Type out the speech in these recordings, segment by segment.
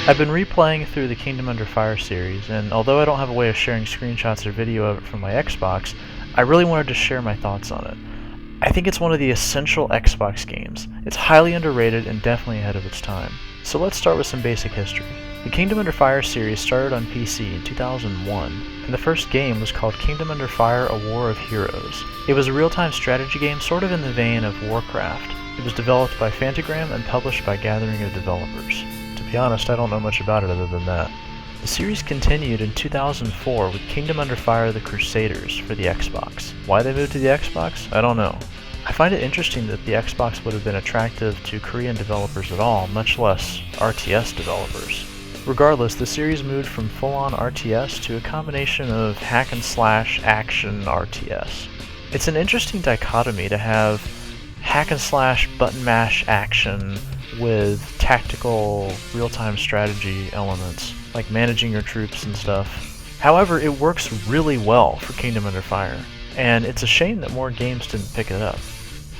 I've been replaying through the Kingdom Under Fire series, and although I don't have a way of sharing screenshots or video of it from my Xbox, I really wanted to share my thoughts on it. I think it's one of the essential Xbox games. It's highly underrated and definitely ahead of its time. So let's start with some basic history. The Kingdom Under Fire series started on PC in 2001, and the first game was called Kingdom Under Fire: A War of Heroes. It was a real-time strategy game sort of in the vein of Warcraft. It was developed by Fantagram and published by Gathering of Developers. To be honest, I don't know much about it other than that. The series continued in 2004 with Kingdom Under Fire: The Crusaders for the Xbox. Why they moved to the Xbox? I don't know. I find it interesting that the Xbox would have been attractive to Korean developers at all, much less RTS developers. Regardless, the series moved from full-on RTS to a combination of hack-and-slash action RTS. It's an interesting dichotomy to have hack-and-slash button mash action with tactical real-time strategy elements, like managing your troops and stuff. However, it works really well for Kingdom Under Fire, and it's a shame that more games didn't pick it up.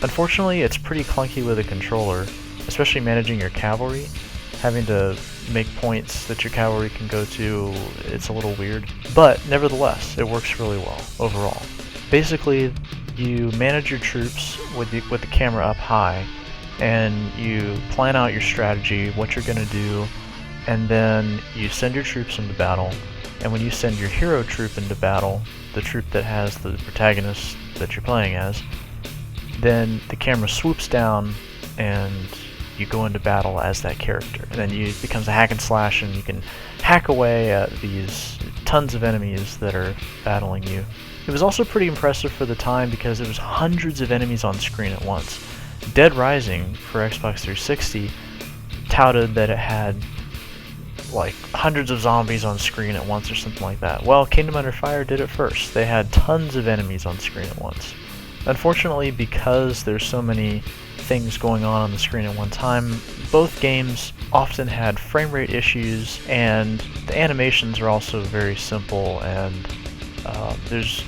Unfortunately, it's pretty clunky with a controller, especially managing your cavalry. Having to make points that your cavalry can go to, it's a little weird. But nevertheless, it works really well overall. Basically, you manage your troops with the camera up high, and you plan out your strategy, what you're going to do, and then you send your troops into battle. And when you send your hero troop into battle, the troop that has the protagonist that you're playing as, then the camera swoops down and you go into battle as that character. And then it becomes a hack and slash, and you can hack away at these tons of enemies that are battling you. It was also pretty impressive for the time because there was hundreds of enemies on screen at once. Dead Rising for Xbox 360 touted that it had like hundreds of zombies on screen at once or something like that. Well, Kingdom Under Fire did it first. They had tons of enemies on screen at once. Unfortunately, because there's so many things going on the screen at one time, both games often had frame rate issues, and the animations are also very simple, and there's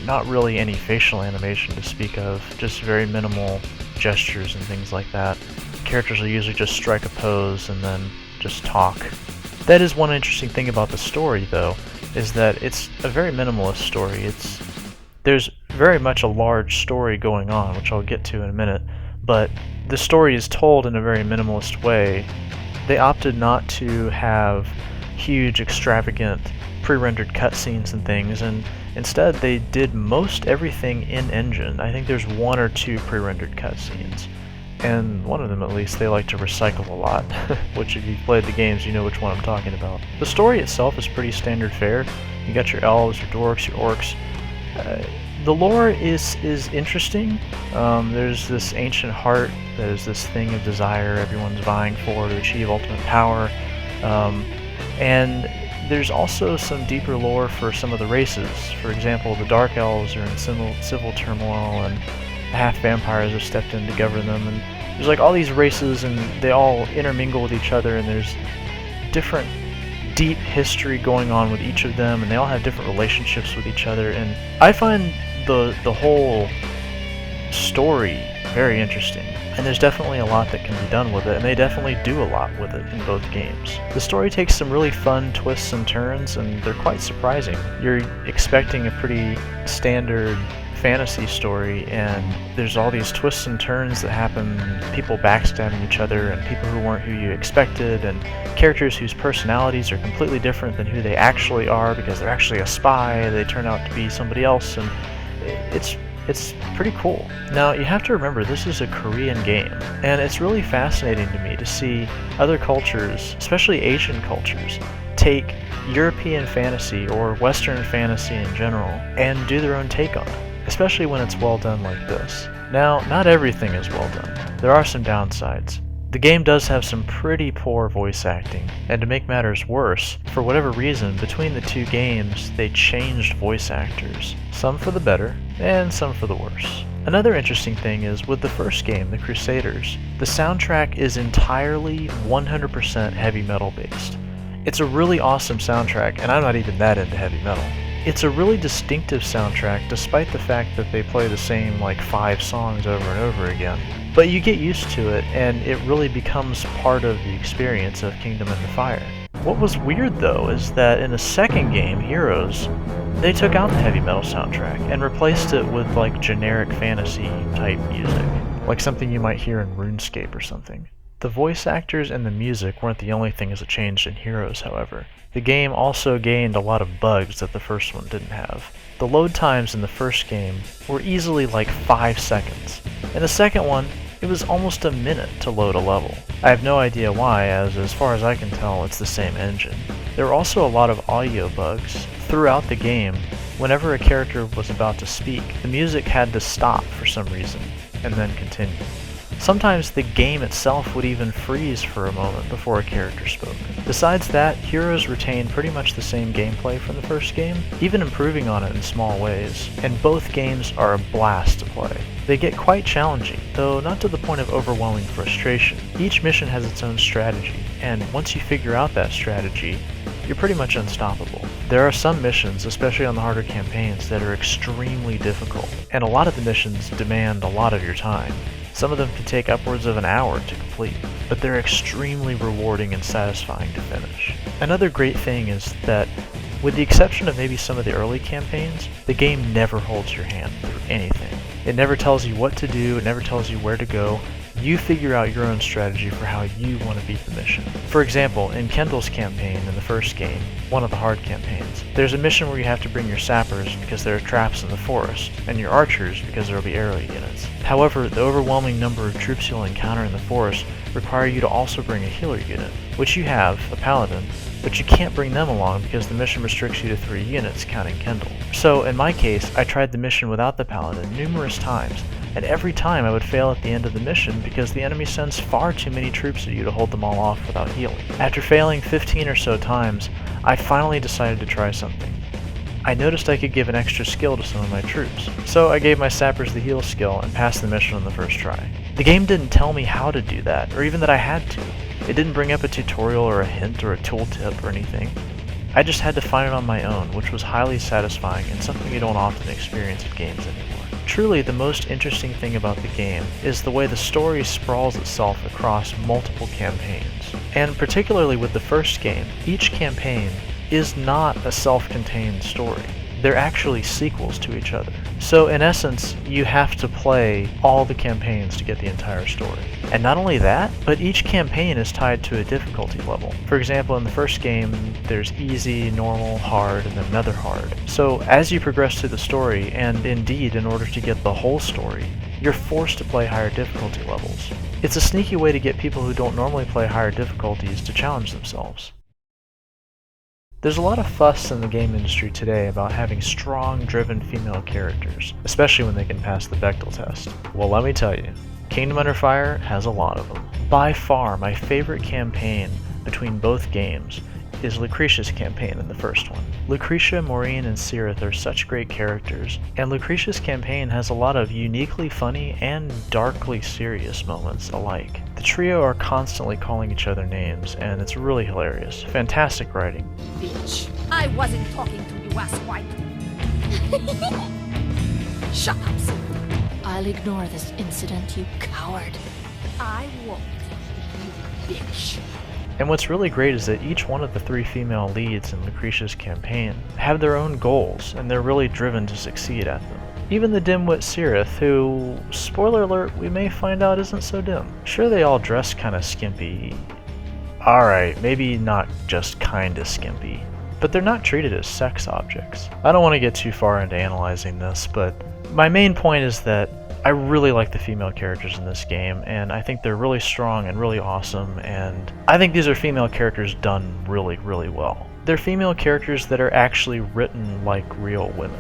not really any facial animation to speak of, just very minimal gestures and things like that. Characters will usually just strike a pose and then just talk. That is one interesting thing about the story, though, is that it's a very minimalist story. There's very much a large story going on, which I'll get to in a minute, but the story is told in a very minimalist way. They opted not to have huge, extravagant, pre-rendered cutscenes and things, and instead they did most everything in-engine. I think there's one or two pre-rendered cutscenes, and one of them at least they like to recycle a lot, which if you've played the games you know which one I'm talking about. The story itself is pretty standard fare. You got your elves, your dwarves, your orcs. The lore is interesting. There's this ancient heart that is this thing of desire everyone's vying for to achieve ultimate power, and there's also some deeper lore for some of the races. For example, the Dark Elves are in civil turmoil, and the half-vampires have stepped in to govern them, and there's like all these races, and they all intermingle with each other, and there's different deep history going on with each of them, and they all have different relationships with each other, and I find the whole story very interesting, and there's definitely a lot that can be done with it, and they definitely do a lot with it in both games. The story takes some really fun twists and turns, and they're quite surprising. You're expecting a pretty standard fantasy story, and there's all these twists and turns that happen, people backstabbing each other, and people who weren't who you expected, and characters whose personalities are completely different than who they actually are because they're actually a spy, they turn out to be somebody else, and it's pretty cool. Now, you have to remember, this is a Korean game, and it's really fascinating to me to see other cultures, especially Asian cultures, take European fantasy or Western fantasy in general and do their own take on it, especially when it's well done like this. Now, not everything is well done. There are some downsides. The game does have some pretty poor voice acting, and to make matters worse, for whatever reason, between the two games, they changed voice actors. Some for the better, and some for the worse. Another interesting thing is, with the first game, The Crusaders, the soundtrack is entirely 100% heavy metal based. It's a really awesome soundtrack, and I'm not even that into heavy metal. It's a really distinctive soundtrack, despite the fact that they play the same, 5 songs over and over again. But you get used to it, and it really becomes part of the experience of Kingdom Under Fire. What was weird though is that in the second game, Heroes, they took out the heavy metal soundtrack and replaced it with like generic fantasy type music, like something you might hear in RuneScape or something. The voice actors and the music weren't the only things that changed in Heroes, however. The game also gained a lot of bugs that the first one didn't have. The load times in the first game were easily like 5 seconds. In the second one, it was almost a minute to load a level. I have no idea why, as far as I can tell, it's the same engine. There were also a lot of audio bugs. Throughout the game, whenever a character was about to speak, the music had to stop for some reason, and then continue. Sometimes the game itself would even freeze for a moment before a character spoke. Besides that, Heroes retained pretty much the same gameplay from the first game, even improving on it in small ways, and both games are a blast to play. They get quite challenging, though not to the point of overwhelming frustration. Each mission has its own strategy, and once you figure out that strategy, you're pretty much unstoppable. There are some missions, especially on the harder campaigns, that are extremely difficult, and a lot of the missions demand a lot of your time. Some of them can take upwards of an hour to complete, but they're extremely rewarding and satisfying to finish. Another great thing is that, with the exception of maybe some of the early campaigns, the game never holds your hand through anything. It never tells you what to do, it never tells you where to go. You figure out your own strategy for how you want to beat the mission. For example, in Kendall's campaign in the first game, one of the hard campaigns, there's a mission where you have to bring your sappers because there are traps in the forest, and your archers because there will be area units. However, the overwhelming number of troops you'll encounter in the forest require you to also bring a healer unit, which you have, a paladin, but you can't bring them along because the mission restricts you to 3 units, counting Kendall. So, in my case, I tried the mission without the paladin numerous times, and every time I would fail at the end of the mission because the enemy sends far too many troops at you to hold them all off without healing. After failing 15 or so times, I finally decided to try something. I noticed I could give an extra skill to some of my troops, so I gave my sappers the heal skill and passed the mission on the first try. The game didn't tell me how to do that, or even that I had to. It didn't bring up a tutorial or a hint or a tooltip or anything. I just had to find it on my own, which was highly satisfying and something you don't often experience in games anymore. Truly, the most interesting thing about the game is the way the story sprawls itself across multiple campaigns. And particularly with the first game, each campaign is not a self-contained story. They're actually sequels to each other. So in essence, you have to play all the campaigns to get the entire story. And not only that, but each campaign is tied to a difficulty level. For example, in the first game, there's easy, normal, hard, and then another hard. So as you progress through the story, and indeed in order to get the whole story, you're forced to play higher difficulty levels. It's a sneaky way to get people who don't normally play higher difficulties to challenge themselves. There's a lot of fuss in the game industry today about having strong, driven female characters, especially when they can pass the Bechdel test. Well, let me tell you, Kingdom Under Fire has a lot of them. By far, my favorite campaign between both games is Lucretia's campaign in the first one. Lucretia, Maureen, and Cirith are such great characters, and Lucretia's campaign has a lot of uniquely funny and darkly serious moments alike. The trio are constantly calling each other names, and it's really hilarious. Fantastic writing. Bitch, I wasn't talking to you, asswipe. Shut up, Sue. I'll ignore this incident, you coward. I won't, you bitch. And what's really great is that each one of the 3 female leads in Lucretia's campaign have their own goals, and they're really driven to succeed at them. Even the dimwit Cirith, who, spoiler alert, we may find out isn't so dim. Sure, they all dress kinda skimpy. Alright, maybe not just kinda skimpy, but they're not treated as sex objects. I don't want to get too far into analyzing this, but my main point is that I really like the female characters in this game, and I think they're really strong and really awesome, and I think these are female characters done really, really well. They're female characters that are actually written like real women.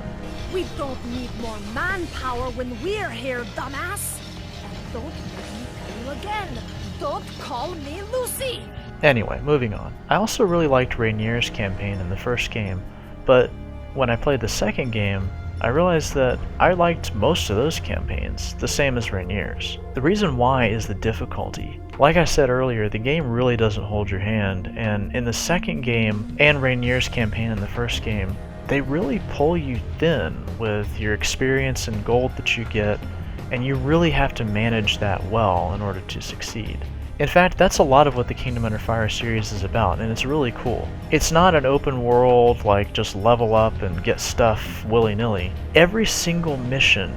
We don't need more manpower when we're here, dumbass. And don't let me tell you again, don't call me Lucy. Anyway, moving on. I also really liked Rainier's campaign in the first game, but when I played the second game, I realized that I liked most of those campaigns, the same as Rainier's. The reason why is the difficulty. Like I said earlier, the game really doesn't hold your hand, and in the second game, and Rainier's campaign in the first game, they really pull you thin with your experience and gold that you get, and you really have to manage that well in order to succeed. In fact, that's a lot of what the Kingdom Under Fire series is about, and it's really cool. It's not an open world, like just level up and get stuff willy-nilly. Every single mission,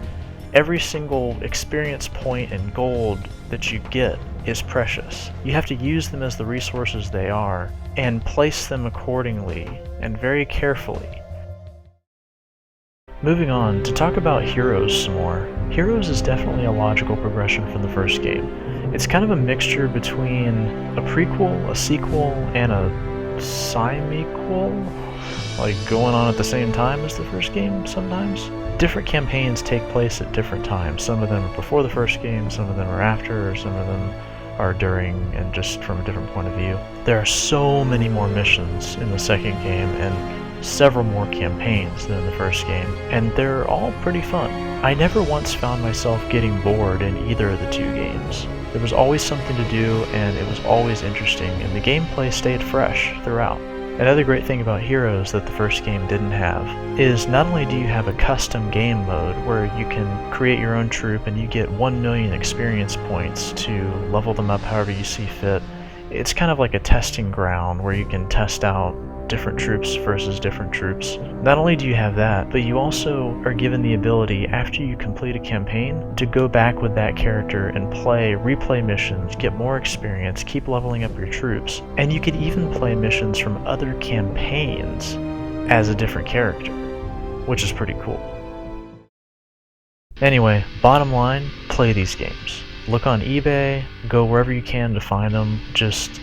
every single experience point and gold that you get is precious. You have to use them as the resources they are, and place them accordingly, and very carefully. Moving on, to talk about Heroes some more. Heroes is definitely a logical progression from the first game. It's kind of a mixture between a prequel, a sequel, and a semi-quel, like going on at the same time as the first game sometimes. Different campaigns take place at different times. Some of them are before the first game, some of them are after, or some of them are during, and just from a different point of view. There are so many more missions in the second game, and several more campaigns than in the first game, and they're all pretty fun. I never once found myself getting bored in either of the two games. There was always something to do, and it was always interesting, and the gameplay stayed fresh throughout. Another great thing about Heroes that the first game didn't have is not only do you have a custom game mode where you can create your own troop and you get 1 million experience points to level them up however you see fit. It's kind of like a testing ground where you can test out different troops versus different troops. Not only do you have that, but you also are given the ability, after you complete a campaign, to go back with that character and replay missions, get more experience, keep leveling up your troops, and you could even play missions from other campaigns as a different character, which is pretty cool. Anyway, bottom line, play these games. Look on eBay, go wherever you can to find them, just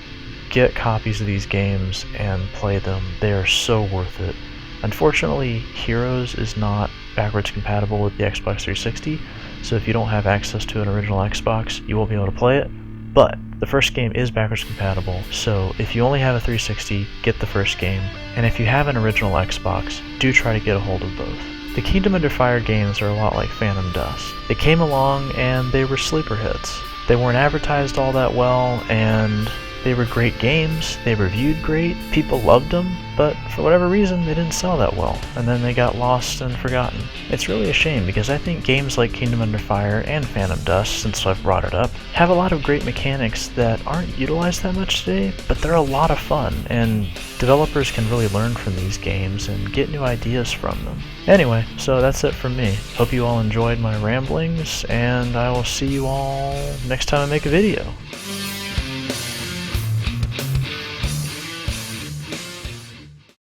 get copies of these games and play them. They are so worth it. Unfortunately, Heroes is not backwards compatible with the Xbox 360, so if you don't have access to an original Xbox, you won't be able to play it. But the first game is backwards compatible, so if you only have a 360, get the first game, and if you have an original Xbox, do try to get a hold of both. The Kingdom Under Fire games are a lot like Phantom Dust. They came along and they were sleeper hits. They weren't advertised all that well, and they were great games, they reviewed great, people loved them, but for whatever reason they didn't sell that well, and then they got lost and forgotten. It's really a shame because I think games like Kingdom Under Fire and Phantom Dust, since I've brought it up, have a lot of great mechanics that aren't utilized that much today, but they're a lot of fun, and developers can really learn from these games and get new ideas from them. Anyway, so that's it from me. Hope you all enjoyed my ramblings, and I will see you all next time I make a video.